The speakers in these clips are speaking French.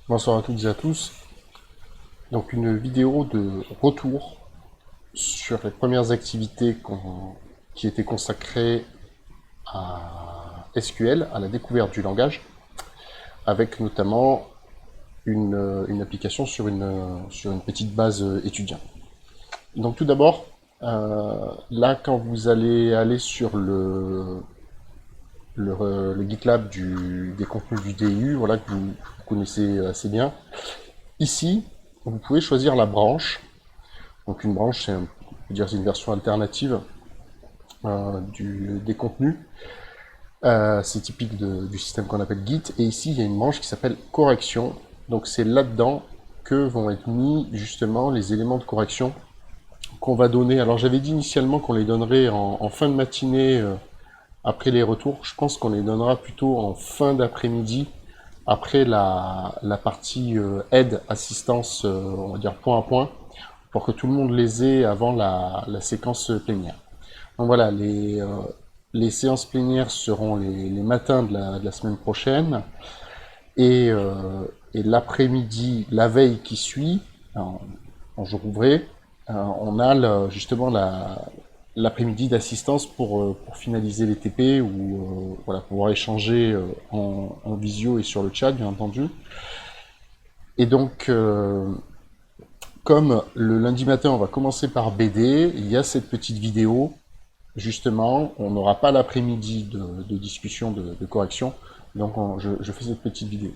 Bonsoir à toutes et à tous. Donc une vidéo de retour sur les premières activités qui étaient consacrées à SQL, à la découverte du langage, avec notamment une application sur une petite base étudiant. Donc tout d'abord, là quand vous allez aller sur le GitLab des contenus du DU, voilà, que vous connaissez assez bien, ici, vous pouvez choisir la branche. Donc une branche, c'est une version alternative des contenus. C'est typique du système qu'on appelle Git. Et ici, il y a une branche qui s'appelle correction. Donc c'est là-dedans que vont être mis justement les éléments de correction qu'on va donner. Alors j'avais dit initialement qu'on les donnerait en fin de matinée après les retours. Je pense qu'on les donnera plutôt en fin d'après-midi après la partie aide, assistance, on va dire point à point, pour que tout le monde les ait avant la séquence plénière. Donc voilà, les séances plénières seront les matins de la semaine prochaine, et, et l'après-midi, la veille qui suit, en jour ouvré, on a justement l'après-midi d'assistance pour finaliser les TP ou voilà, pouvoir échanger en visio et sur le chat, bien entendu. Et donc, comme le lundi matin, on va commencer par BD, il y a cette petite vidéo. Justement, on n'aura pas l'après-midi de discussion, de correction, donc je fais cette petite vidéo.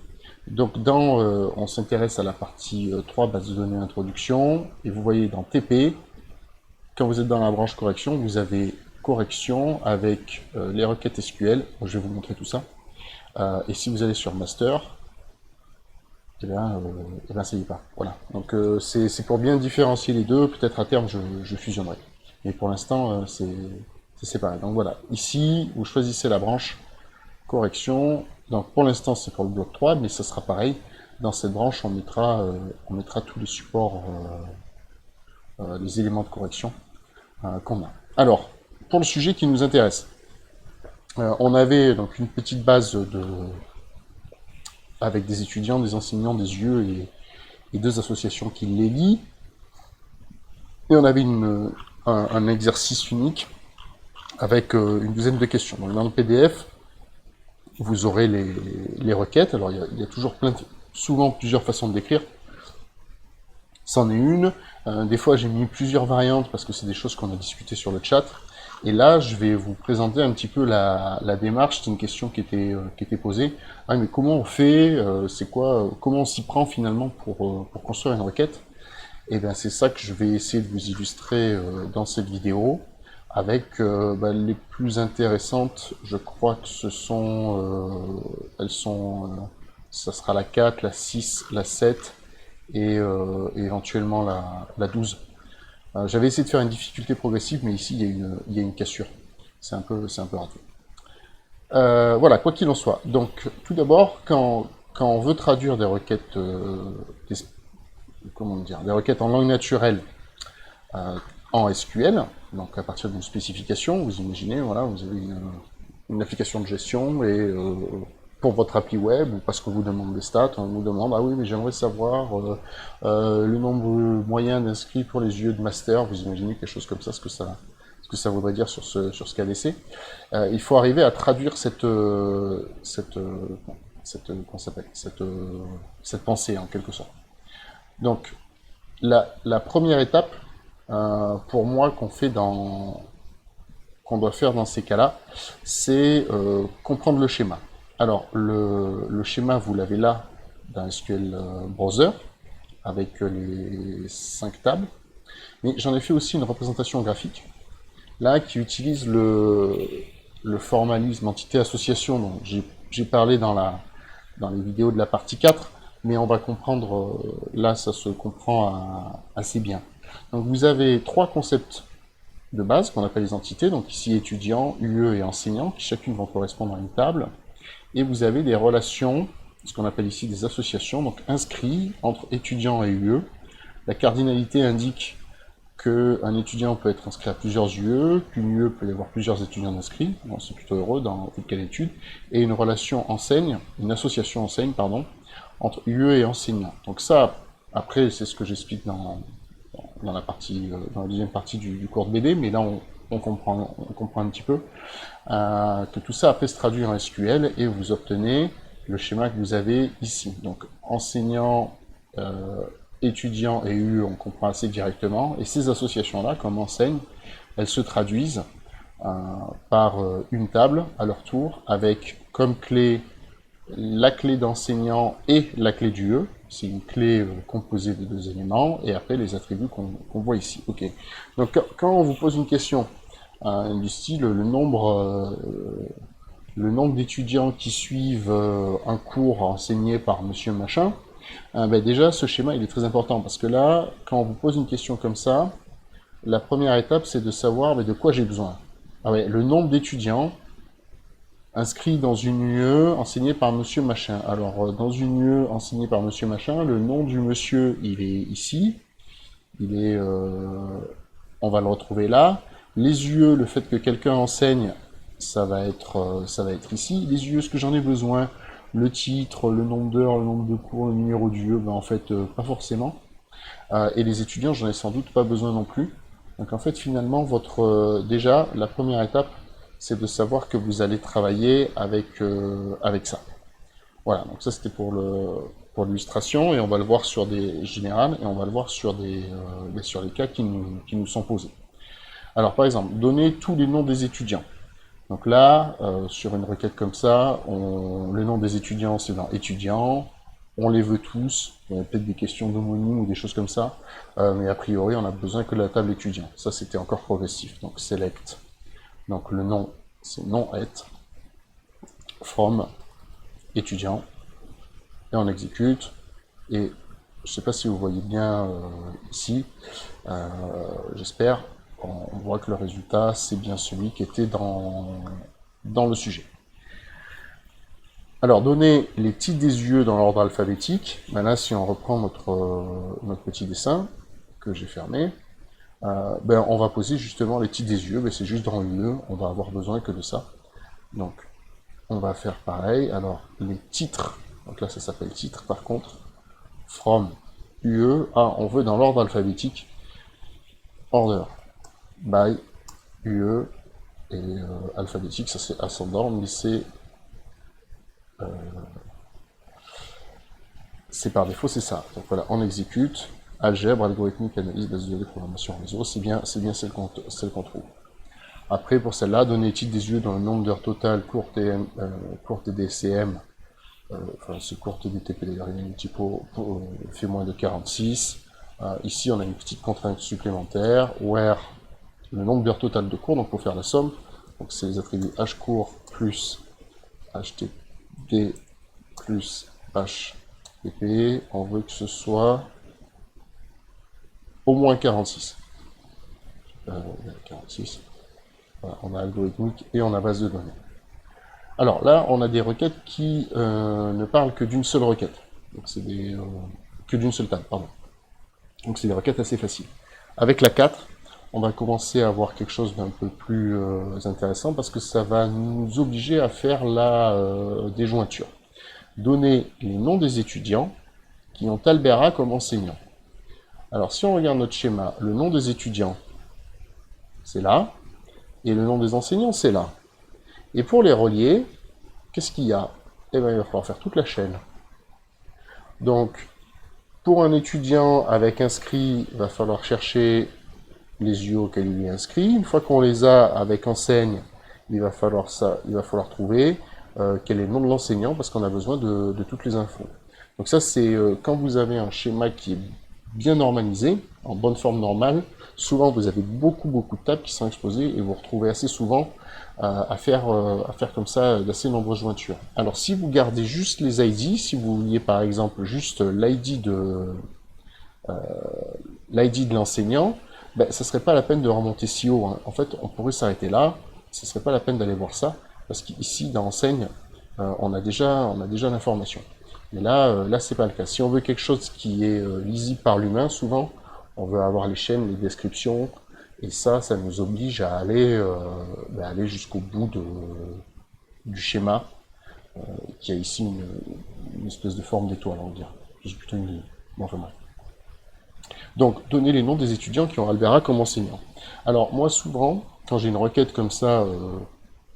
Donc, on s'intéresse à la partie 3, base de données introduction, et vous voyez dans TP, quand vous êtes dans la branche correction, vous avez correction avec les requêtes SQL. Je vais vous montrer tout ça. Et si vous allez sur master, eh bien ça y est pas. Voilà. Donc c'est pour bien différencier les deux. Peut-être à terme je fusionnerai. Mais pour l'instant c'est séparé. Donc voilà. Ici vous choisissez la branche correction. Donc pour l'instant c'est pour le bloc 3, mais ça sera pareil. Dans cette branche on mettra tous les supports, les éléments de correction qu'on a. Alors pour le sujet qui nous intéresse, on avait donc une petite base avec des étudiants, des enseignants, des UE et deux associations qui les lient. Et on avait un exercice unique avec une douzaine de questions. Donc dans le PDF, vous aurez les requêtes. Alors il y a toujours souvent plusieurs façons de décrire. C'en est une. Des fois j'ai mis plusieurs variantes parce que c'est des choses qu'on a discutées sur le chat. Et là, je vais vous présenter un petit peu la démarche. C'est une question qui était posée. Ah, mais comment on fait C'est quoi Comment on s'y prend finalement pour construire une requête? Et bien, c'est ça que je vais essayer de vous illustrer dans cette vidéo. Avec les plus intéressantes, je crois que ça sera la 4, la 6, la 7 et éventuellement la 12. J'avais essayé de faire une difficulté progressive, mais ici, il y a une cassure. C'est un peu raté. Voilà, quoi qu'il en soit. Donc, tout d'abord, quand on veut traduire des requêtes, des requêtes en langue naturelle en SQL, donc à partir d'une spécification, vous imaginez, voilà, vous avez une application de gestion et pour votre appli web ou parce qu'on vous demande des stats, on vous demande ah oui mais j'aimerais savoir le nombre moyen d'inscrits pour les UE de master, vous imaginez quelque chose comme ça, ce que ça voudrait dire sur ce KDC. Il faut arriver à traduire cette pensée en quelque sorte. Donc la première étape pour moi qu'on doit faire dans ces cas-là, c'est comprendre le schéma. Alors, le schéma, vous l'avez là dans SQL Browser, avec les 5 tables. Mais j'en ai fait aussi une représentation graphique, là, qui utilise le formalisme entité-association dont j'ai parlé dans les vidéos de la partie 4, mais on va comprendre, là, ça se comprend assez bien. Donc, vous avez 3 concepts de base qu'on appelle les entités, donc ici étudiants, UE et enseignants, qui chacune vont correspondre à une table. Et vous avez des relations, ce qu'on appelle ici des associations, donc inscrits entre étudiants et UE. La cardinalité indique qu'un étudiant peut être inscrit à plusieurs UE, qu'une UE peut y avoir plusieurs étudiants inscrits, bon, c'est plutôt heureux dans toute quelle étude, et une relation enseigne, une association enseigne, pardon, entre UE et enseignant. Donc ça, après, c'est ce que j'explique dans la deuxième partie du cours de BD, mais là, on comprend un petit peu que tout ça après se traduit en SQL et vous obtenez le schéma que vous avez ici. Donc enseignant, étudiant et UE, on comprend assez directement. Et ces associations-là, comme enseigne, elles se traduisent par une table à leur tour avec comme clé la clé d'enseignant et la clé du E. C'est une clé composée de deux éléments et après les attributs qu'on voit ici. Ok. Donc quand on vous pose une question du style le nombre d'étudiants qui suivent un cours enseigné par monsieur machin, ben déjà ce schéma il est très important parce que là, quand on vous pose une question comme ça, la première étape c'est de savoir mais de quoi j'ai besoin. Ah ouais, le nombre d'étudiants inscrits dans une UE enseignée par monsieur machin. Alors dans une UE enseignée par monsieur machin, le nom du monsieur il est ici, on va le retrouver là. Les UE, le fait que quelqu'un enseigne, ça va être ici. Les UE, ce que j'en ai besoin, le titre, le nombre d'heures, le nombre de cours, le numéro du UE, ben en fait, pas forcément. Et les étudiants, j'en ai sans doute pas besoin non plus. Donc en fait, finalement, déjà, la première étape, c'est de savoir que vous allez travailler avec ça. Voilà, donc ça c'était pour l'illustration, et on va le voir sur des générales, et on va le voir sur sur les cas qui nous sont posés. Alors par exemple, donner tous les noms des étudiants. Donc là, sur une requête comme ça, le nom des étudiants c'est dans étudiants, on les veut tous, il y a peut-être des questions d'homonyme ou des choses comme ça, mais a priori on a besoin que de la table étudiant. Ça c'était encore progressif, donc select. Donc le nom c'est nom et, from, étudiant, et on exécute, et je ne sais pas si vous voyez bien ici, j'espère, on voit que le résultat, c'est bien celui qui était dans le sujet. Alors, donner les titres des UE dans l'ordre alphabétique, ben là, si on reprend notre petit dessin que j'ai fermé, ben, on va poser justement les titres des UE, ben, c'est juste dans UE, on va avoir besoin que de ça. Donc, on va faire pareil. Alors, les titres, donc là, ça s'appelle titre par contre, from UE, on veut dans l'ordre alphabétique, order, by, UE, et alphabétique, ça c'est ascendant, mais c'est par défaut, c'est ça. Donc voilà, on exécute, algèbre, algorithmique, analyse, base de données, programmation réseau, c'est bien celle qu'on trouve. Après, pour celle-là, donner titre des UE dans le nombre d'heures totales, cours TDCM, enfin c'est cours TDTP, d'ailleurs il y a une typo, fait moins de 46. Ici, on a une petite contrainte supplémentaire, where le nombre d'heures totales de cours, donc pour faire la somme, donc c'est les attributs hcours plus htd plus hpp, on veut que ce soit au moins 46. 46. Voilà, on a algorithmique et on a base de données. Alors là, on a des requêtes qui ne parlent que d'une seule requête. Donc c'est que d'une seule table, pardon. Donc c'est des requêtes assez faciles. Avec la 4, on va commencer à avoir quelque chose d'un peu plus intéressant parce que ça va nous obliger à faire la déjointure. Donner les noms des étudiants qui ont Albera comme enseignant. Alors si on regarde notre schéma, le nom des étudiants, c'est là, et le nom des enseignants, c'est là. Et pour les relier, qu'est-ce qu'il y a? Eh bien, il va falloir faire toute la chaîne. Donc, pour un étudiant avec inscrit, il va falloir chercher les UE auxquels il est inscrit. Une fois qu'on les a avec enseigne, il va falloir trouver quel est le nom de l'enseignant, parce qu'on a besoin de toutes les infos. Donc ça, c'est quand vous avez un schéma qui est bien normalisé, en bonne forme normale, souvent vous avez beaucoup de tables qui sont exposées et vous retrouvez assez souvent à faire comme ça d'assez nombreuses jointures. Alors si vous gardez juste les ID, si vous vouliez par exemple juste l'ID de l'enseignant, ben, ça serait pas la peine de remonter si haut. Hein. En fait, on pourrait s'arrêter là, ce serait pas la peine d'aller voir ça, parce qu'ici, dans enseigne, on a déjà l'information. Mais là c'est pas le cas. Si on veut quelque chose qui est lisible par l'humain, souvent, on veut avoir les chaînes, les descriptions, et ça nous oblige à aller jusqu'au bout du schéma qui a ici une espèce de forme d'étoile, on va dire. C'est plutôt une ligne. Bon, enfin, bref. Donc, donner les noms des étudiants qui ont Albert A comme enseignant. Alors, moi, souvent, quand j'ai une requête comme ça,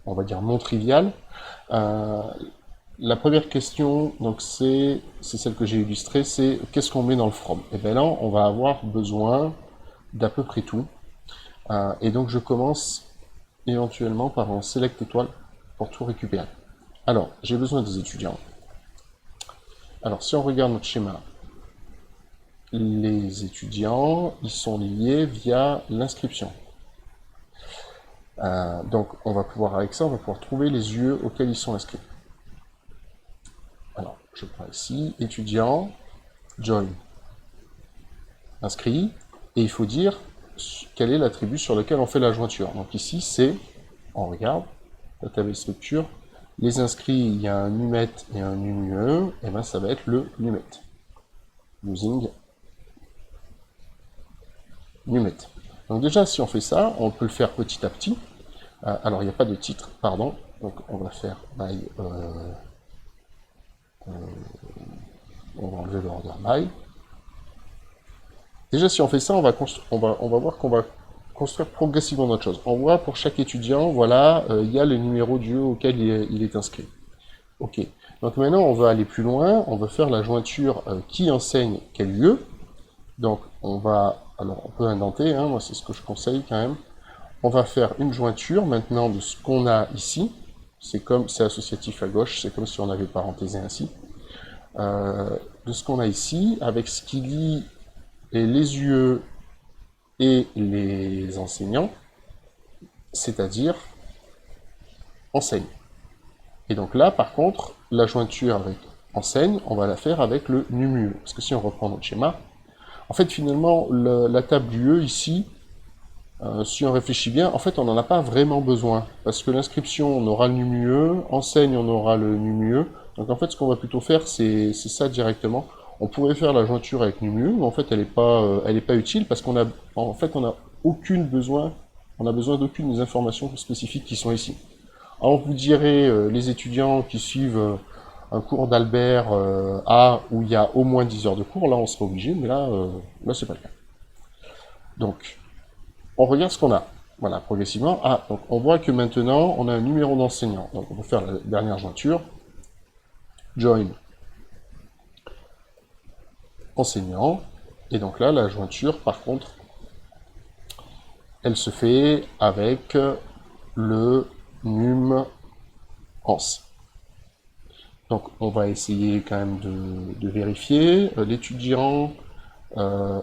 on va dire non triviale, la première question, donc c'est celle que j'ai illustrée, c'est qu'est-ce qu'on met dans le from? Et bien là, on va avoir besoin d'à peu près tout. Et donc, je commence éventuellement par un select étoile pour tout récupérer. Alors, j'ai besoin des étudiants. Alors, si on regarde notre schéma, les étudiants, ils sont liés via l'inscription. Donc, on va pouvoir, avec ça, on va pouvoir trouver les UE auxquels ils sont inscrits. Alors, je prends ici, étudiant, join, inscrit, et il faut dire quel est l'attribut sur lequel on fait la jointure. Donc ici, c'est, on regarde, database structure, les inscrits, il y a un NUMET et un NUMUE, et bien ça va être le NUMET. Using NUMET. Donc déjà, si on fait ça, on peut le faire petit à petit. Alors, il n'y a pas de titre, pardon. Donc, on va faire by... on va enlever le order by. Déjà, si on fait ça, on va voir qu'on va construire progressivement notre chose. On voit pour chaque étudiant, voilà, il y a le numéro du auquel il est inscrit. Ok. Donc maintenant, on va aller plus loin. On va faire la jointure qui enseigne quel lieu. Donc, on va... Alors, on peut indenter, hein, moi, c'est ce que je conseille quand même. On va faire une jointure maintenant de ce qu'on a ici. C'est associatif à gauche, c'est comme si on avait parenthésé ainsi. De ce qu'on a ici, avec ce qui lie les UE et les enseignants, c'est-à-dire enseigne. Et donc là, par contre, la jointure avec enseigne, on va la faire avec le NUMUE. Parce que si on reprend notre schéma, en fait, finalement, la table UE ici, si on réfléchit bien, en fait, on n'en a pas vraiment besoin. Parce que l'inscription, on aura le NUMUE, enseigne, on aura le NUMUE. Donc en fait, ce qu'on va plutôt faire, c'est ça directement. On pourrait faire la jointure avec NUMUE, mais en fait, elle n'est pas utile parce qu'on a, en fait, on a besoin d'aucune des informations spécifiques qui sont ici. Alors, vous direz, les étudiants qui suivent un cours d'Albert A où il y a au moins 10 heures de cours, là, on sera obligé, mais là, c'est pas le cas. Donc, on regarde ce qu'on a. Voilà, progressivement. Ah, donc on voit que maintenant, on a un numéro d'enseignant. Donc, on peut faire la dernière jointure. Join. Enseignant. Et donc là, la jointure, par contre, elle se fait avec le num ans. Donc, on va essayer quand même de vérifier. L'étudiant 1,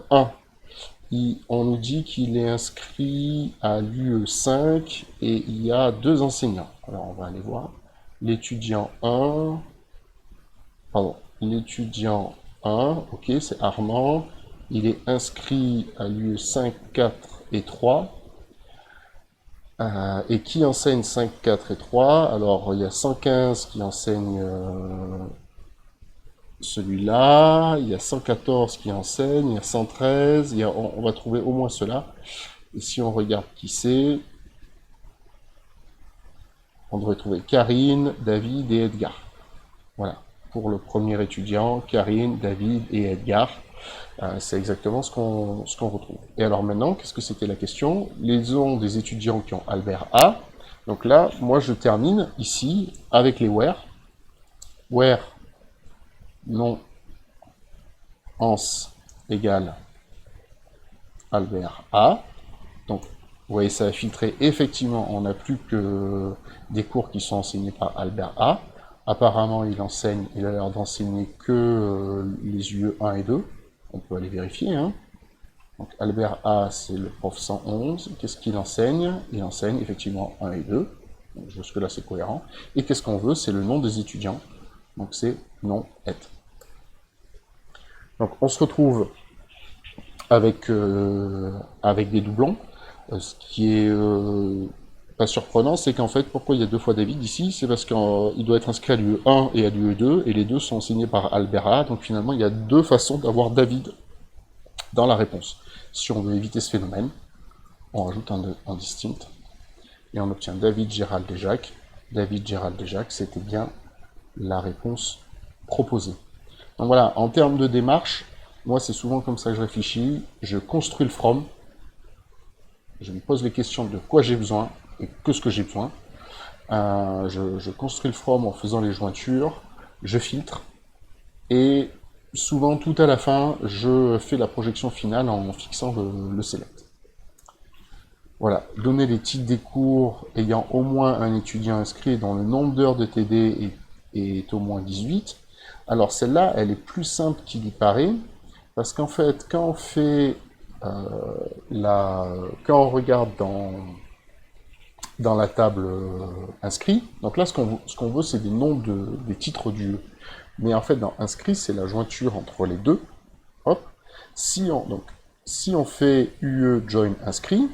on nous dit qu'il est inscrit à l'UE5 et il y a 2 enseignants. Alors, on va aller voir. L'étudiant 1, l'étudiant 1, ok, c'est Armand. Il est inscrit à l'UE5, 4 et 3. Et qui enseigne 5, 4 et 3? Alors, il y a 115 qui enseigne celui-là, il y a 114 qui enseigne, il y a 113, on va trouver au moins cela. Et si on regarde qui c'est, on devrait trouver Karine, David et Edgar. Voilà, pour le premier étudiant, Karine, David et Edgar. C'est exactement ce qu'on retrouve. Et alors maintenant, qu'est-ce que c'était la question? Les noms des étudiants qui ont Albert A. Donc là, moi je termine ici avec les where. Where nom ans égale Albert A. Donc, vous voyez, ça a filtré. Effectivement, on n'a plus que des cours qui sont enseignés par Albert A. Apparemment, il a l'air d'enseigner que les UE 1 et 2. On peut aller vérifier. Hein. Donc, Albert A, c'est le prof 111. Qu'est-ce qu'il enseigne? Il enseigne effectivement 1 et 2. Donc, jusque-là, c'est cohérent. Et qu'est-ce qu'on veut? C'est le nom des étudiants. Donc, c'est nom et. Donc, on se retrouve avec des doublons. Ce qui est pas surprenant, c'est qu'en fait, pourquoi il y a 2 fois David ici? C'est parce qu'il doit être inscrit à l'UE1 et à l'UE2, et les deux sont enseignés par Albert A. Donc finalement, il y a 2 façons d'avoir David dans la réponse. Si on veut éviter ce phénomène, on rajoute un distinct, et on obtient David, Gérald et Jacques. David, Gérald et Jacques, c'était bien la réponse proposée. Donc voilà, en termes de démarche, moi c'est souvent comme ça que je réfléchis. Je construis le from, je me pose les questions de quoi j'ai besoin et que ce que j'ai besoin. Je construis le from en faisant les jointures, je filtre, et souvent tout à la fin, je fais la projection finale en fixant le select. Voilà, donner les titres des cours ayant au moins un étudiant inscrit dont le nombre d'heures de TD est au moins 18. Alors celle-là, elle est plus simple qu'il y paraît, parce qu'en fait, quand on fait quand on regarde dans la table inscrit, donc là ce qu'on veut c'est des noms des titres du UE. Mais en fait dans inscrit c'est la jointure entre les deux. Hop. Si on fait UE join inscrit,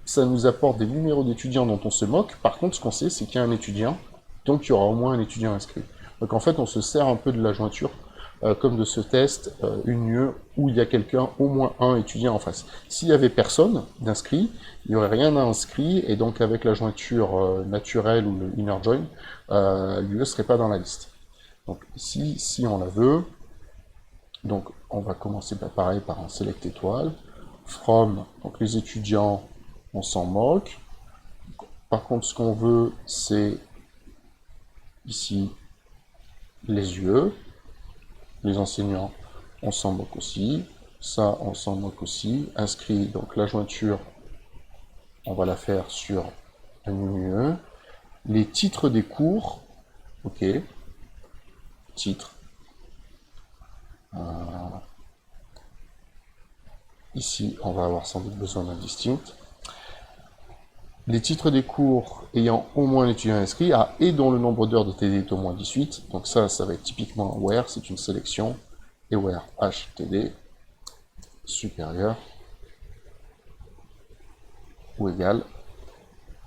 ça nous apporte des numéros d'étudiants dont on se moque. Par contre, ce qu'on sait, c'est qu'il y a un étudiant, donc il y aura au moins un étudiant inscrit. Donc en fait, on se sert un peu de la jointure, comme de ce test, une UE, où il y a quelqu'un, au moins un étudiant en face. S'il y avait personne d'inscrit, il n'y aurait rien à inscrit, et donc avec la jointure naturelle ou le inner join, l'UE ne serait pas dans la liste. Donc ici, si on la veut, donc on va commencer pareil par un select étoile, from, donc les étudiants, on s'en moque. Par contre, ce qu'on veut, c'est ici les UE. Les enseignants, on s'en moque aussi. Ça, on s'en moque aussi. Inscrit, donc la jointure, on va la faire sur un UE. Les titres des cours, ok. Titre. Ici, on va avoir sans doute besoin d'un distinct. Les titres des cours ayant au moins un étudiant inscrit, et dont le nombre d'heures de TD est au moins 18. Donc ça va être typiquement where, c'est une sélection. Et where HTD supérieur ou égal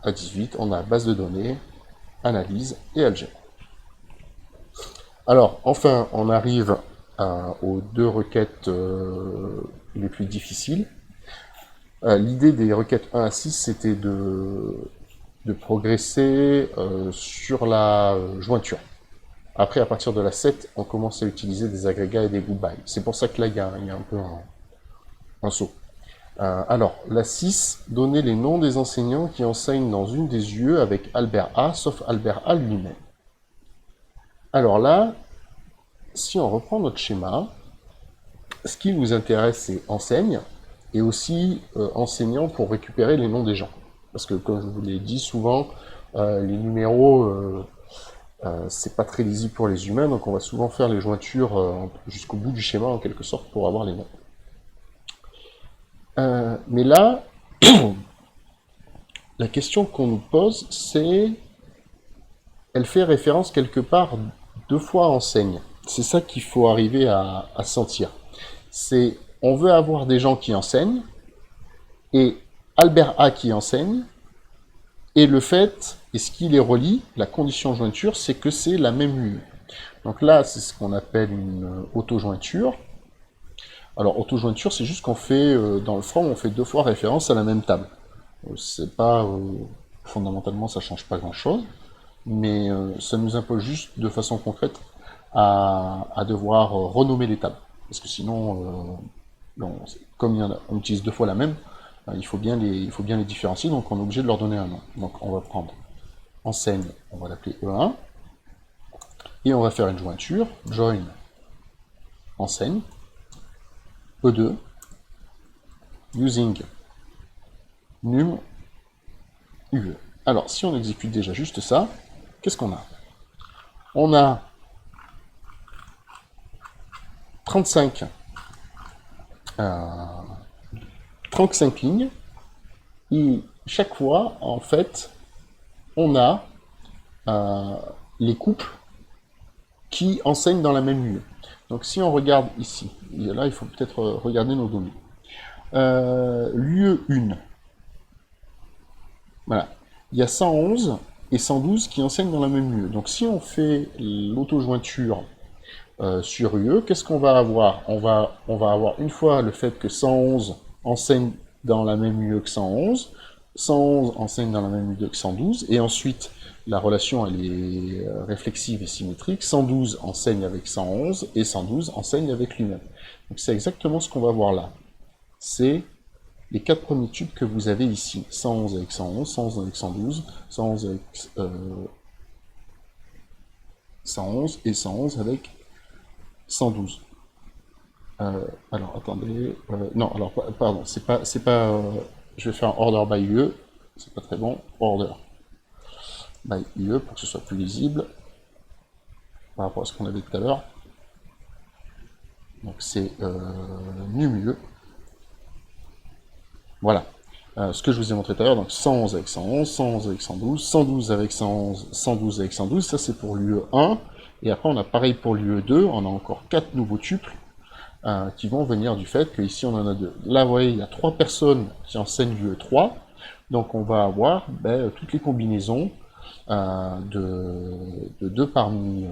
à 18. On a base de données, analyse et algèbre. Alors, enfin, on arrive aux deux requêtes les plus difficiles. L'idée des requêtes 1 à 6, c'était de progresser sur la jointure. Après, à partir de la 7, on commence à utiliser des agrégats et des goodbye. C'est pour ça que là, il y a un peu un saut. Alors, la 6, donner les noms des enseignants qui enseignent dans une des UE avec Albert A, sauf Albert A lui-même. Alors là, si on reprend notre schéma, ce qui nous intéresse, c'est enseigne, et aussi enseignant pour récupérer les noms des gens. Parce que, comme je vous l'ai dit, souvent, les numéros, c'est pas très lisible pour les humains, donc on va souvent faire les jointures jusqu'au bout du schéma, en quelque sorte, pour avoir les noms. Mais là, la question qu'on nous pose, c'est... Elle fait référence quelque part 2 fois enseigne. C'est ça qu'il faut arriver à sentir. C'est, on veut avoir des gens qui enseignent, et Albert A qui enseigne, et le fait, et ce qui les relie, la condition jointure, c'est que c'est la même UE. Donc là, c'est ce qu'on appelle une auto-jointure. Alors, auto-jointure, c'est juste qu'on fait, dans le from, on fait 2 fois référence à la même table. C'est pas, fondamentalement, ça change pas grand-chose, mais ça nous impose juste, de façon concrète, à devoir renommer les tables. Parce que sinon, comme on utilise 2 fois la même, il faut bien les différencier, donc on est obligé de leur donner un nom. Donc on va prendre enseigne, on va l'appeler E1, et on va faire une jointure, join enseigne, E2, using num UE. Alors, si on exécute déjà juste ça, qu'est-ce qu'on a? On a 35 lignes, et chaque fois, en fait, on a les couples qui enseignent dans la même UE. Donc si on regarde ici, et là il faut peut-être regarder nos données. L'UE 1, voilà, il y a 111 et 112 qui enseignent dans la même UE. Donc si on fait l'auto-jointure sur UE, qu'est-ce qu'on va avoir? On va avoir une fois le fait que 111 enseigne dans la même UE que 111, 111 enseigne dans la même UE que 112, et ensuite la relation elle est réflexive et symétrique. 112 enseigne avec 111 et 112 enseigne avec lui-même. Donc c'est exactement ce qu'on va voir là. C'est les 4 premiers tubes que vous avez ici. 111 avec 111, 111 avec 112, 111 avec 111 et 111 avec 112. Alors attendez, non, alors pardon, je vais faire un order by UE, c'est pas très bon, order by UE pour que ce soit plus lisible par rapport à ce qu'on avait tout à l'heure. Donc c'est num UE. Voilà. Ce que je vous ai montré tout à l'heure, donc 111 avec 111, 111 avec 112, 112 avec 111, 112 avec 112, ça c'est pour l'UE1, et après on a pareil pour l'UE2, on a encore 4 nouveaux tuples, qui vont venir du fait qu'ici on en a 2. Là vous voyez, il y a 3 personnes qui enseignent l'UE3, donc on va avoir toutes les combinaisons de 2 parmi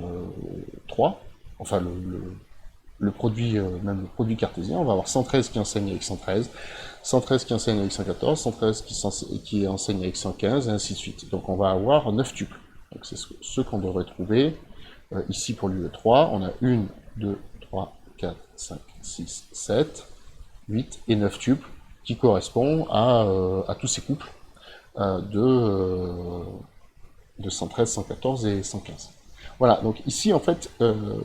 3, enfin le produit, même le produit cartésien, on va avoir 113 qui enseigne avec 113, 113 qui enseigne avec 114, 113 qui enseigne avec 115, et ainsi de suite. Donc on va avoir 9 tuples. Donc c'est ce qu'on devrait trouver ici pour l'UE3. On a 1, 2, 3, 4, 5, 6, 7, 8 et 9 tuples qui correspondent à tous ces couples de 113, 114 et 115. Voilà, donc ici en fait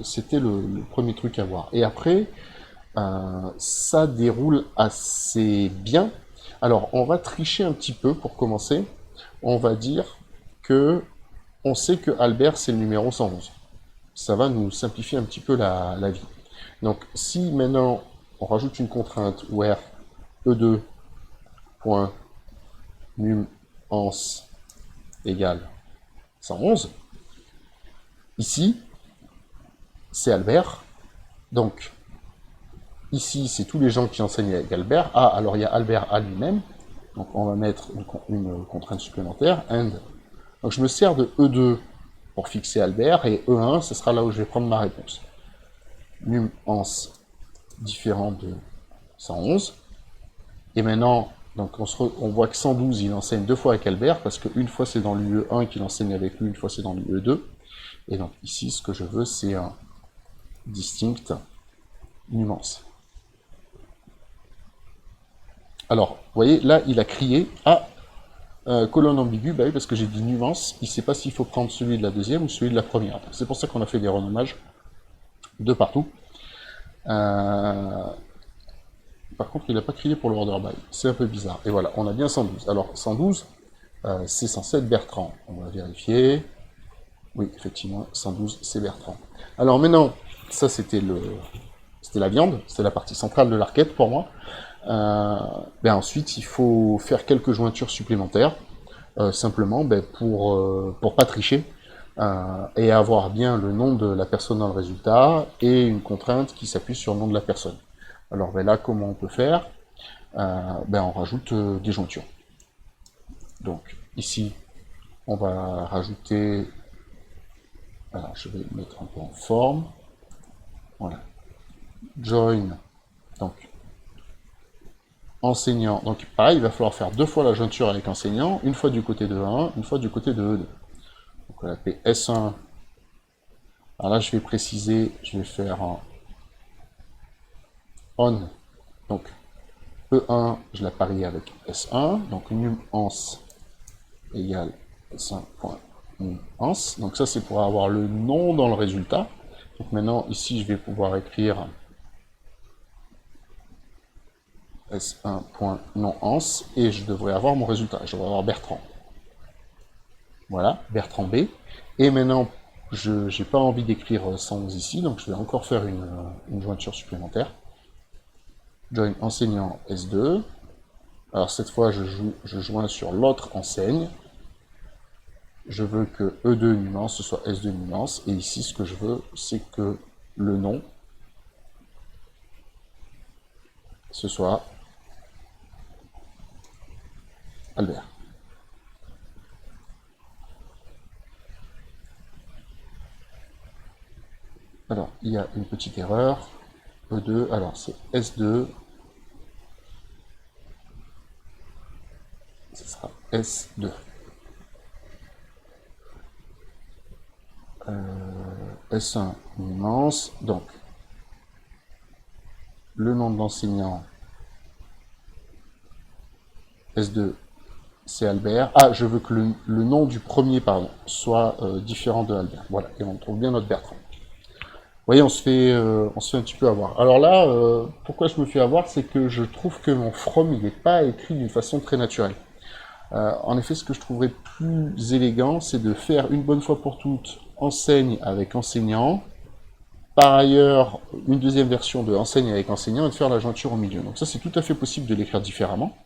c'était le premier truc à voir. Et après, ça déroule assez bien. Alors, on va tricher un petit peu pour commencer. On va dire que on sait que Albert, c'est le numéro 111. Ça va nous simplifier un petit peu la vie. Donc, si maintenant, on rajoute une contrainte where e2.numAns égale 111, ici, c'est Albert. Donc, ici, c'est tous les gens qui enseignent avec Albert. Ah, alors il y a Albert à lui-même. Donc on va mettre une contrainte supplémentaire, and. Donc je me sers de E2 pour fixer Albert, et E1, ce sera là où je vais prendre ma réponse. Num-ans différent de 111. Et maintenant, donc on voit que 112, il enseigne 2 fois avec Albert, parce qu'une fois c'est dans l'UE1 qu'il enseigne avec lui, une fois c'est dans l'UE2. Et donc ici, ce que je veux, c'est un distinct num-ans. Alors, vous voyez, là, il a crié « Ah, colonne ambiguë, bah oui, parce que j'ai dit nuance, il ne sait pas s'il faut prendre celui de la deuxième ou celui de la première. C'est pour ça qu'on a fait des renommages de partout. Par contre, il n'a pas crié pour le order by. C'est un peu bizarre. Et voilà, on a bien 112. Alors, 112, c'est censé être Bertrand. On va vérifier. Oui, effectivement, 112, c'est Bertrand. Alors maintenant, ça c'était la viande, c'était la partie centrale de l'arquette pour moi. Ensuite, il faut faire quelques jointures supplémentaires, simplement pour pas tricher, et avoir bien le nom de la personne dans le résultat, et une contrainte qui s'appuie sur le nom de la personne. Alors là, comment on peut faire? On rajoute des jointures. Donc, ici, on va rajouter... Alors, je vais mettre un peu en forme. Voilà. Join, donc enseignant. Donc pareil, il va falloir faire 2 fois la jointure avec enseignant, une fois du côté de 1, une fois du côté de E2. Donc on va l'appeler S1. Alors là, je vais préciser, je vais faire un on. Donc E1, je la parie avec S1. Donc num-ans égale S1.num-ans. Donc ça, c'est pour avoir le nom dans le résultat. Donc maintenant, ici, je vais pouvoir écrire S1.nonAns, et je devrais avoir mon résultat. Je devrais avoir Bertrand. Voilà, Bertrand B. Et maintenant, je n'ai pas envie d'écrire 111 ici, donc je vais encore faire une jointure supplémentaire. Join enseignant S2. Alors cette fois, je joins sur l'autre enseigne. Je veux que E2 nuance, ce soit S2 nuance. Et ici, ce que je veux, c'est que le nom, ce soit Albert. Alors, il y a une petite erreur. E2, alors c'est S2. Ce sera S2. S1 immense, donc le nom de l'enseignant S2 c'est Albert. Ah, je veux que le nom du premier, pardon, soit différent de Albert. Voilà, et on trouve bien notre Bertrand. Vous voyez, on se fait un petit peu avoir. Alors là, pourquoi je me fais avoir, c'est que je trouve que mon from, il n'est pas écrit d'une façon très naturelle. En effet, ce que je trouverais plus élégant, c'est de faire une bonne fois pour toutes enseigne avec enseignant. Par ailleurs, une deuxième version de enseigne avec enseignant et de faire la jointure au milieu. Donc ça, c'est tout à fait possible de l'écrire différemment.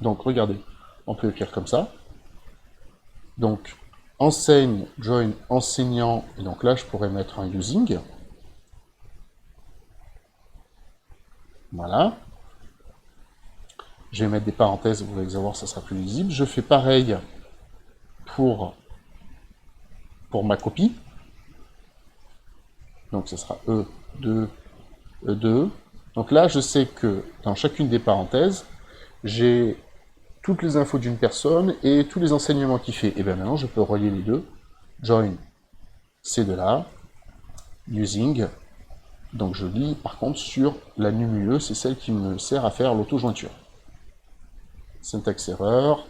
Donc regardez, on peut écrire comme ça. Donc enseigne, join, enseignant, et donc là, je pourrais mettre un using. Voilà. Je vais mettre des parenthèses, vous allez voir, ça sera plus lisible. Je fais pareil pour ma copie. Donc ce sera E2, E2. Donc là, je sais que dans chacune des parenthèses, j'ai toutes les infos d'une personne et tous les enseignements qu'il fait. Et bien maintenant, je peux relier les deux. Join, c'est de là. Using. Donc je lis par contre sur la NUMUE, c'est celle qui me sert à faire l'auto-jointure. Syntaxe erreur.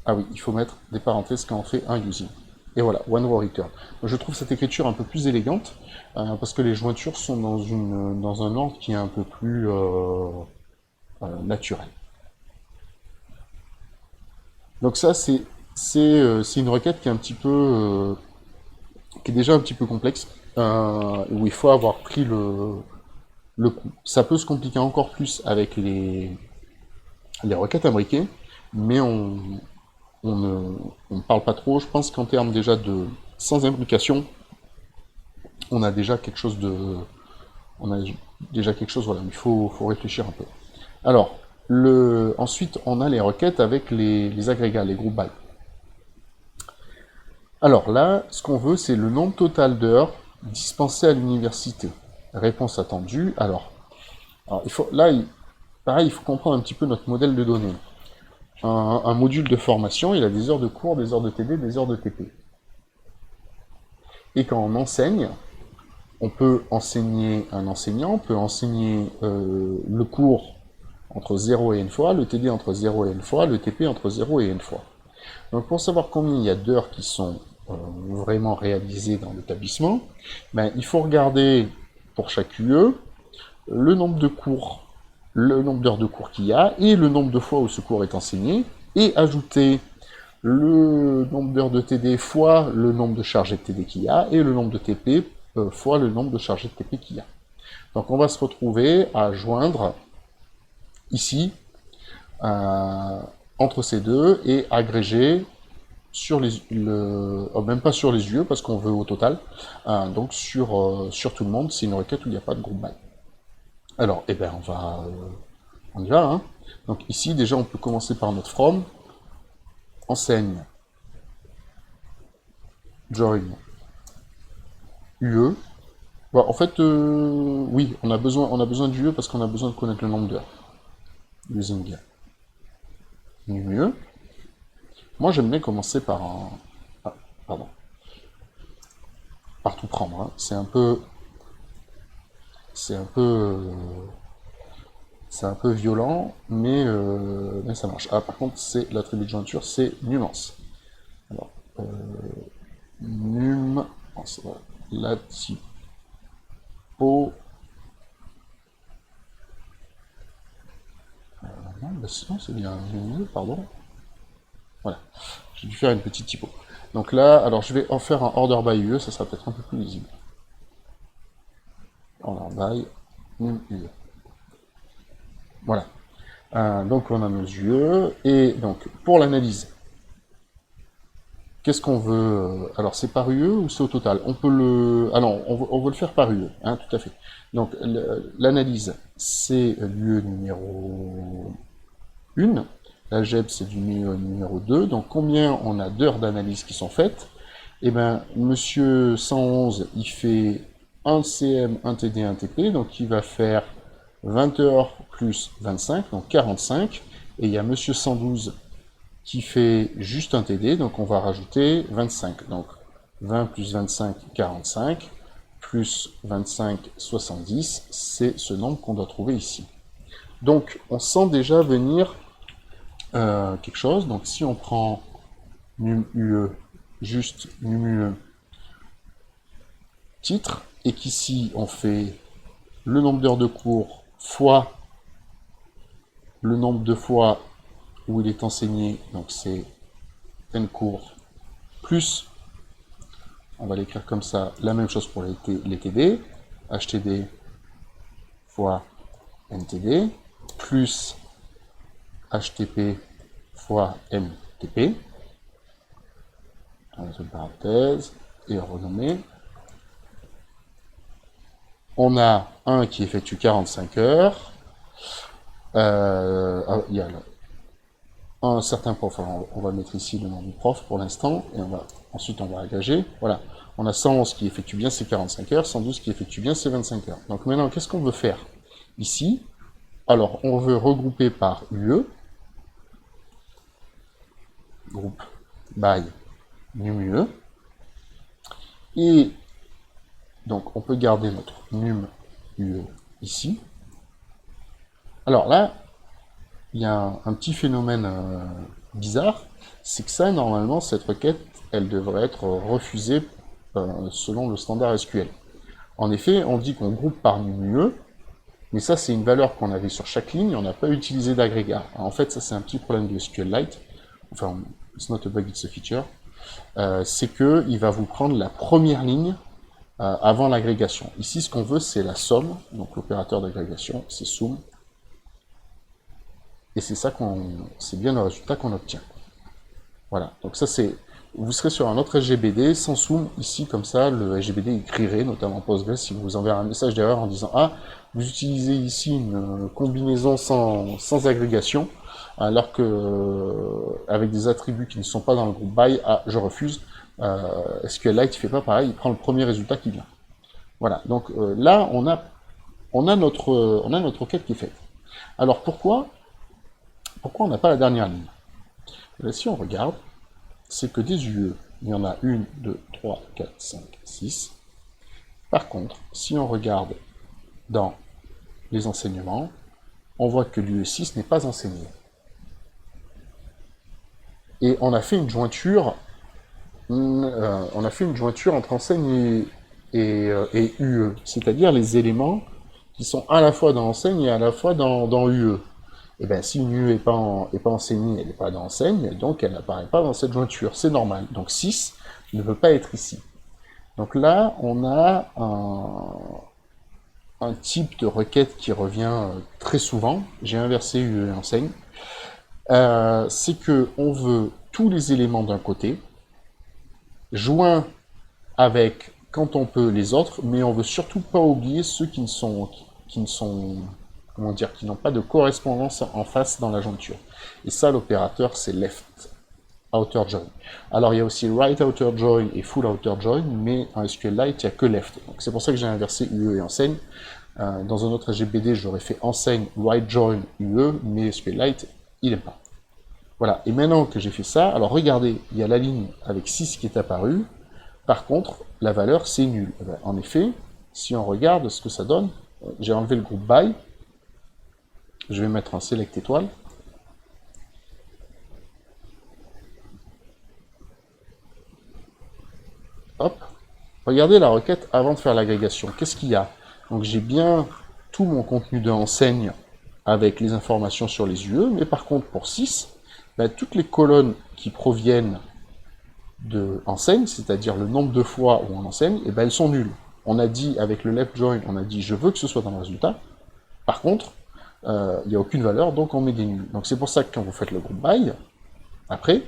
Ah oui, il faut mettre des parenthèses quand on fait un using. Et voilà, one row return. Donc, je trouve cette écriture un peu plus élégante, parce que les jointures sont dans un ordre qui est un peu plus naturel. Donc ça, c'est une requête qui est un petit peu, qui est déjà un petit peu complexe, où il faut avoir pris le coup. Ça peut se compliquer encore plus avec les requêtes imbriquées, mais on ne parle pas trop. Je pense qu'en termes déjà de sans imbrication, on a déjà quelque chose voilà, il faut réfléchir un peu. Alors, ensuite, on a les requêtes avec les agrégats, les groupes by. Alors là, ce qu'on veut, c'est le nombre total d'heures dispensées à l'université. Réponse attendue. Alors pareil, il faut comprendre un petit peu notre modèle de données. Un module de formation, il a des heures de cours, des heures de TD, des heures de TP. Et quand on enseigne, on peut enseigner un enseignant, on peut enseigner le cours entre 0 et n fois, le TD entre 0 et n fois, le TP entre 0 et n fois. Donc pour savoir combien il y a d'heures qui sont vraiment réalisées dans l'établissement, ben, il faut regarder pour chaque UE le nombre de cours, le nombre d'heures de cours qu'il y a, et le nombre de fois où ce cours est enseigné, et ajouter le nombre d'heures de TD fois le nombre de chargés de TD qu'il y a, et le nombre de TP fois le nombre de chargés de TP qu'il y a. Donc on va se retrouver à joindre ici entre ces deux et agréger sur même pas sur les UE parce qu'on veut au total, donc sur tout le monde, c'est une requête où il n'y a pas de groupe by. Alors, eh ben on y va, hein. Donc ici, déjà, on peut commencer par notre from, enseigne, join, UE. Bon, en fait, oui, on a besoin d'UE parce qu'on a besoin de connaître le nombre d'heures. Using NUME. Moi, j'aime bien commencer par par tout prendre, hein. C'est un peu violent, mais ça marche. Ah, par contre, c'est l'attribut de jointure, c'est nuance. Alors, num, la typo. Non, bah sinon c'est bien mieux, pardon. Voilà, j'ai dû faire une petite typo. Donc là, alors je vais en faire un order by UE, ça sera peut-être un peu plus lisible. Order by UE. Voilà. Donc on a nos UE, et donc pour l'analyse, qu'est-ce qu'on veut? Alors c'est par UE ou c'est au total? On peut on veut le faire par UE, hein, tout à fait. Donc l'analyse, c'est l'UE numéro 1, l'algèbre c'est du numéro 2, donc combien on a d'heures d'analyse qui sont faites? Eh bien, monsieur 111, il fait 1 CM, 1 TD, 1 TP, donc il va faire 20 heures plus 25, donc 45, et il y a monsieur 112 qui fait juste un TD, donc on va rajouter 25. Donc 20 plus 25, 45, plus 25, 70, c'est ce nombre qu'on doit trouver ici. Donc, on sent déjà venir quelque chose. Donc, si on prend num UE, juste num UE titre, et qu'ici, on fait le nombre d'heures de cours fois le nombre de fois où il est enseigné, donc c'est n cours, plus, on va l'écrire comme ça, la même chose pour les TD, HTD fois NTD, plus HTP fois MTP, entre parenthèses, et renommé. On a un qui effectue 45 heures, il y a un certain prof, alors on va mettre ici le nom du prof pour l'instant, et ensuite on va agréger, voilà. On a 111 qui effectue bien ses 45 heures, 112 qui effectue bien ses 25 heures. Donc maintenant, qu'est-ce qu'on veut faire ici? Alors, on veut regrouper par UE, groupe by num UE, et donc on peut garder notre num UE ici. Alors là, il y a un petit phénomène bizarre, c'est que ça, normalement, cette requête, elle devrait être refusée selon le standard SQL. En effet, on dit qu'on groupe par num UE, mais ça, c'est une valeur qu'on avait sur chaque ligne, on n'a pas utilisé d'agrégat. En fait, ça, c'est un petit problème de SQLite. Enfin, it's not a bug, it's a feature. C'est qu'il va vous prendre la première ligne avant l'agrégation. Ici, ce qu'on veut, c'est la somme. Donc, l'opérateur d'agrégation, c'est sum. Et c'est ça c'est bien le résultat qu'on obtient. Voilà. Donc, ça, c'est. Vous serez sur un autre SGBD, sans sum, ici, comme ça, le SGBD écrirait, notamment Postgres, si vous enverrez un message d'erreur en disant « Ah, vous utilisez ici une combinaison sans agrégation, alors que avec des attributs qui ne sont pas dans le groupe by, ah, je refuse. SQLite ne fait pas pareil, il prend le premier résultat qui vient. » Voilà, donc là, on a notre requête qui est faite. Alors pourquoi on n'a pas la dernière ligne? Là, si on regarde, c'est que des UE, il y en a 1, 2, 3, 4, 5, 6. Par contre, si on regarde dans les enseignements, on voit que l'UE6 n'est pas enseigné. Et on a fait une jointure, entre enseigne et UE, c'est-à-dire les éléments qui sont à la fois dans enseigne et à la fois dans UE. Et bien, si une UE n'est pas enseignée, elle n'est pas dans enseigne, donc elle n'apparaît pas dans cette jointure, c'est normal. Donc 6 ne peut pas être ici. Donc là, on a un type de requête qui revient très souvent. J'ai inversé UE et enseigne. C'est que on veut tous les éléments d'un côté, joints avec, quand on peut, les autres, mais on veut surtout pas oublier ceux qui n'ont pas de correspondance en face dans la jointure. Et ça, l'opérateur, c'est left outer join. Alors, il y a aussi right outer join et full outer join, mais en SQLite, il n'y a que left. Donc, c'est pour ça que j'ai inversé UE et enseigne. Dans un autre SGBD, j'aurais fait enseigne right join UE, mais SQLite, il n'aime pas. Voilà, et maintenant que j'ai fait ça, alors regardez, il y a la ligne avec 6 qui est apparue. Par contre, la valeur, c'est nul. En effet, si on regarde ce que ça donne, j'ai enlevé le groupe by, je vais mettre un select étoile. Hop. Regardez la requête avant de faire l'agrégation. Qu'est-ce qu'il y a? Donc j'ai bien tout mon contenu de enseigne avec les informations sur les UE, mais par contre pour 6, toutes les colonnes qui proviennent de enseigne, c'est-à-dire le nombre de fois où on enseigne, elles sont nulles. On a dit avec le left join, on a dit je veux que ce soit dans le résultat. Par contre, il n'y a aucune valeur, donc on met des nuls. Donc c'est pour ça que quand vous faites le groupe by, après,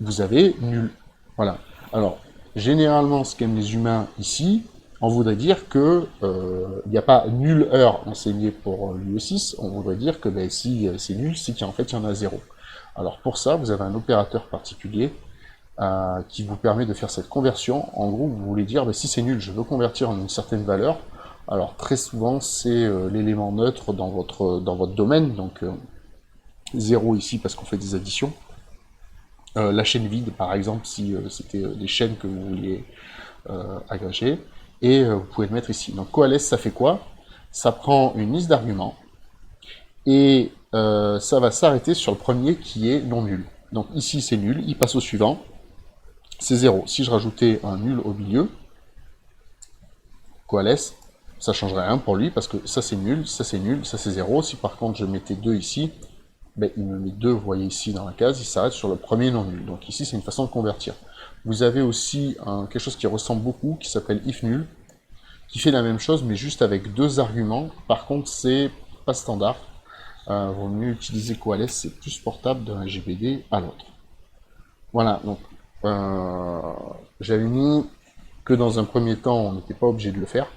vous avez nul. Voilà. Alors, généralement, ce qu'aiment les humains ici, on voudrait dire que il n'y a pas nulle heure enseignée pour l'UE6, on voudrait dire que si c'est nul, c'est qu'en fait il y en a 0. Alors pour ça, vous avez un opérateur particulier qui vous permet de faire cette conversion. En gros, vous voulez dire, si c'est nul, je veux convertir en une certaine valeur. Alors très souvent, c'est l'élément neutre dans votre domaine, donc 0 ici parce qu'on fait des additions. la chaîne vide, par exemple, si c'était des chaînes que vous vouliez agréger, et vous pouvez le mettre ici. Donc coalesce, ça fait quoi? Ça prend une liste d'arguments, et ça va s'arrêter sur le premier qui est non nul. Donc ici c'est nul, il passe au suivant, c'est 0. Si je rajoutais un nul au milieu, coalesce, ça changerait rien pour lui, parce que ça c'est nul, ça c'est nul, ça c'est 0. Si par contre je mettais 2 ici, ben, il me met 2, vous voyez ici dans la case, il s'arrête sur le premier non nul. Donc ici c'est une façon de convertir. Vous avez aussi quelque chose qui ressemble beaucoup, qui s'appelle if nul, qui fait la même chose, mais juste avec 2 arguments. Par contre, c'est pas standard. Vaut mieux utiliser coalesce, c'est plus portable d'un GBD à l'autre. Voilà, donc j'avais mis que dans un premier temps, on n'était pas obligé de le faire.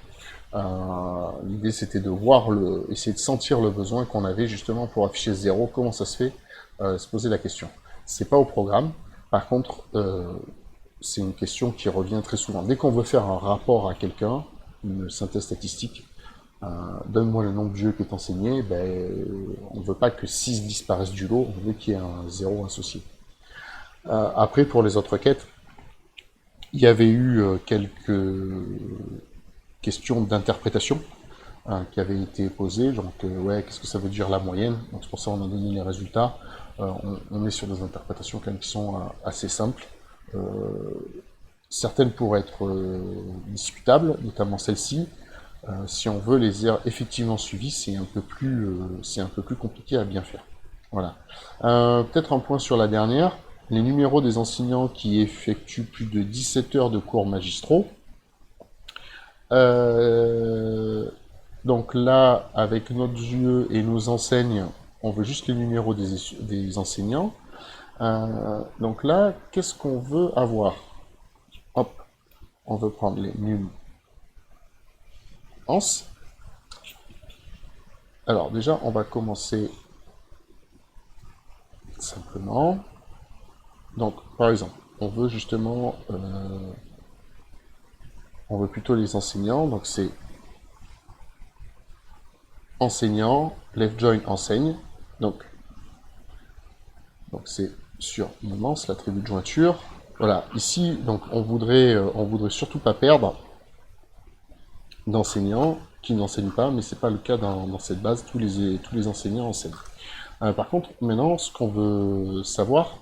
L'idée c'était de voir essayer de sentir le besoin qu'on avait justement pour afficher 0, comment ça se fait, se poser la question. C'est pas au programme, par contre, c'est une question qui revient très souvent. Dès qu'on veut faire un rapport à quelqu'un, une synthèse statistique, donne-moi le nombre de jeux qui est enseigné, ben, on ne veut pas que 6 disparaissent du lot, on veut qu'il y ait un 0 associé. Après, pour les autres quêtes, il y avait eu quelques questions d'interprétation qui avaient été posées. Donc, ouais, qu'est-ce que ça veut dire la moyenne? Donc, c'est pour ça qu'on a donné les résultats. On est sur des interprétations quand même qui sont assez simples. Certaines pourraient être discutables, notamment celle-ci. Si on veut les aires effectivement suivies, c'est un peu plus compliqué à bien faire. Voilà. Peut-être un point sur la dernière. Les numéros des enseignants qui effectuent plus de 17 heures de cours magistraux. Donc là, avec notre JE et nos enseignes, on veut juste les numéros des enseignants. Donc là, qu'est-ce qu'on veut avoir? Hop, on veut prendre les nuances. Alors déjà, on va commencer simplement. Donc, par exemple, on veut justement, on veut plutôt les enseignants, donc c'est enseignant, left join enseigne, donc c'est sur nuance, l'attribut de jointure. Voilà, ici, donc on voudrait surtout pas perdre d'enseignants qui n'enseignent pas, mais c'est pas le cas dans cette base, tous les enseignants enseignent. Par contre, maintenant, ce qu'on veut savoir,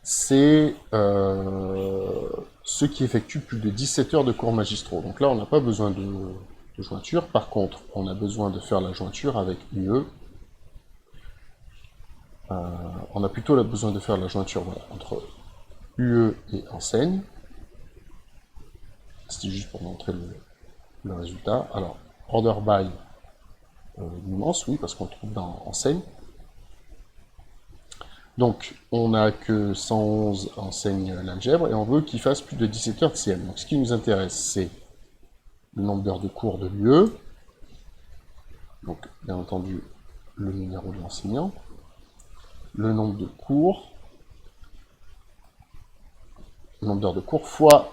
c'est ceux qui effectuent plus de 17 heures de cours magistraux. Donc là, on n'a pas besoin de jointure. Par contre, on a besoin de faire la jointure avec UE. On a plutôt besoin de faire la jointure voilà, entre UE et enseigne. C'est juste pour montrer le résultat. Alors, order by immense, oui, parce qu'on le trouve dans enseigne. Donc, on n'a que 111 enseigne l'algèbre, et on veut qu'il fasse plus de 17 heures de CM. Donc, ce qui nous intéresse, c'est le nombre d'heures de cours de l'UE, donc, bien entendu, le numéro de l'enseignant, le nombre de cours, le nombre d'heures de cours fois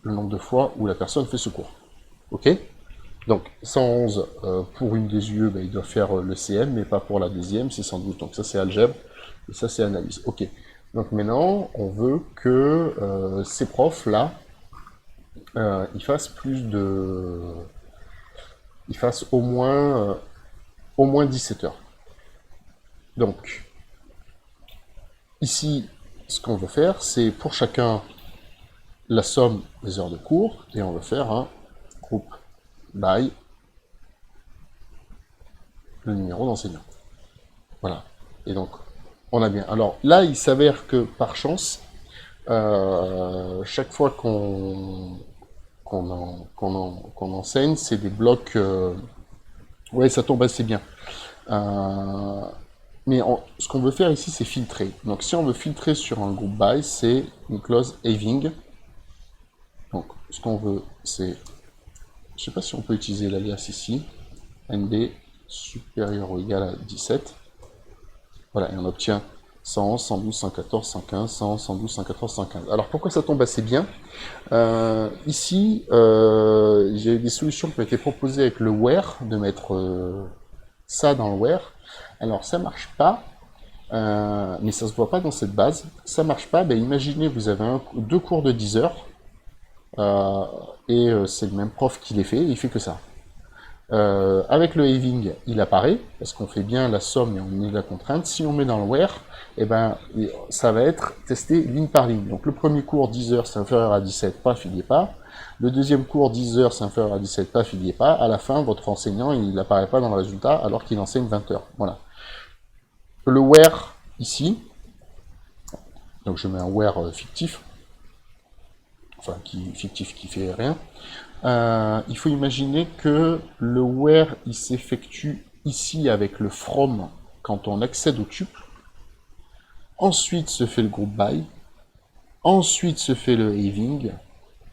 le nombre de fois où la personne fait ce cours. Ok? Donc, 111 pour une des UE, ben, il doit faire le CM, mais pas pour la deuxième, c'est 112. Donc ça, c'est algèbre, et ça, c'est analyse. Ok. Donc maintenant, on veut que ces profs-là, ils fassent ils fassent au moins 17 heures. Donc, ici, ce qu'on veut faire, c'est pour chacun la somme des heures de cours, et on va faire un groupe by le numéro d'enseignant. Voilà. Et donc, on a bien. Alors là, il s'avère que par chance, chaque fois qu'on enseigne, c'est des blocs. Ouais, ça tombe assez bien. Mais ce qu'on veut faire ici, c'est filtrer. Donc si on veut filtrer sur un groupe by, c'est une clause having. Donc, ce qu'on veut, c'est, je ne sais pas si on peut utiliser l'alias ici, NB supérieur ou égal à 17. Voilà, et on obtient 111, 112, 114, 115, 111, 112, 114, 115. Alors, pourquoi ça tombe assez bien? Ici, j'ai des solutions qui ont été proposées avec le where, de mettre ça dans le where. Alors, ça marche pas, mais ça se voit pas dans cette base. Ça marche pas, ben imaginez vous avez deux cours de 10 heures, euh, et c'est le même prof qui les fait, et il fait que ça. Avec le having, il apparaît, parce qu'on fait bien la somme et on met la contrainte. Si on met dans le where, eh ben, ça va être testé ligne par ligne. Donc le premier cours, 10 heures, c'est inférieur à 17, paf, il n'y est pas. Le deuxième cours, 10 heures, c'est inférieur à 17, paf, il n'y est pas. À la fin, votre enseignant, il n'apparaît pas dans le résultat, alors qu'il enseigne 20 heures. Voilà. Le where, ici, donc je mets un where fictif, enfin, fictif qui fait rien. Il faut imaginer que le where il s'effectue ici avec le from quand on accède au tuple. Ensuite se fait le group by. Ensuite se fait le having.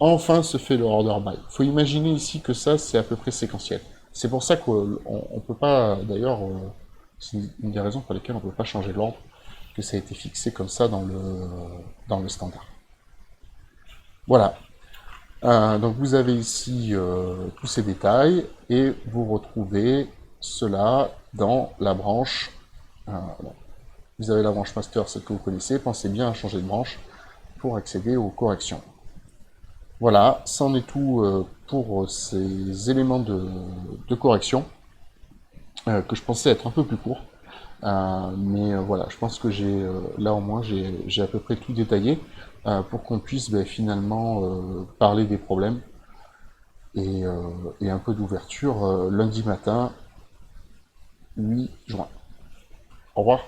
Enfin se fait le order by. Il faut imaginer ici que ça c'est à peu près séquentiel. C'est pour ça qu'on ne peut pas, d'ailleurs, c'est une des raisons pour lesquelles on ne peut pas changer l'ordre, que ça a été fixé comme ça dans le standard. Voilà. Donc vous avez ici tous ces détails et vous retrouvez cela dans la branche. Bon. Vous avez la branche master, celle que vous connaissez. Pensez bien à changer de branche pour accéder aux corrections. Voilà, c'en est tout pour ces éléments de correction que je pensais être un peu plus court. Mais voilà, je pense que là au moins j'ai à peu près tout détaillé pour qu'on puisse finalement parler des problèmes et un peu d'ouverture lundi matin, 8 juin. Au revoir.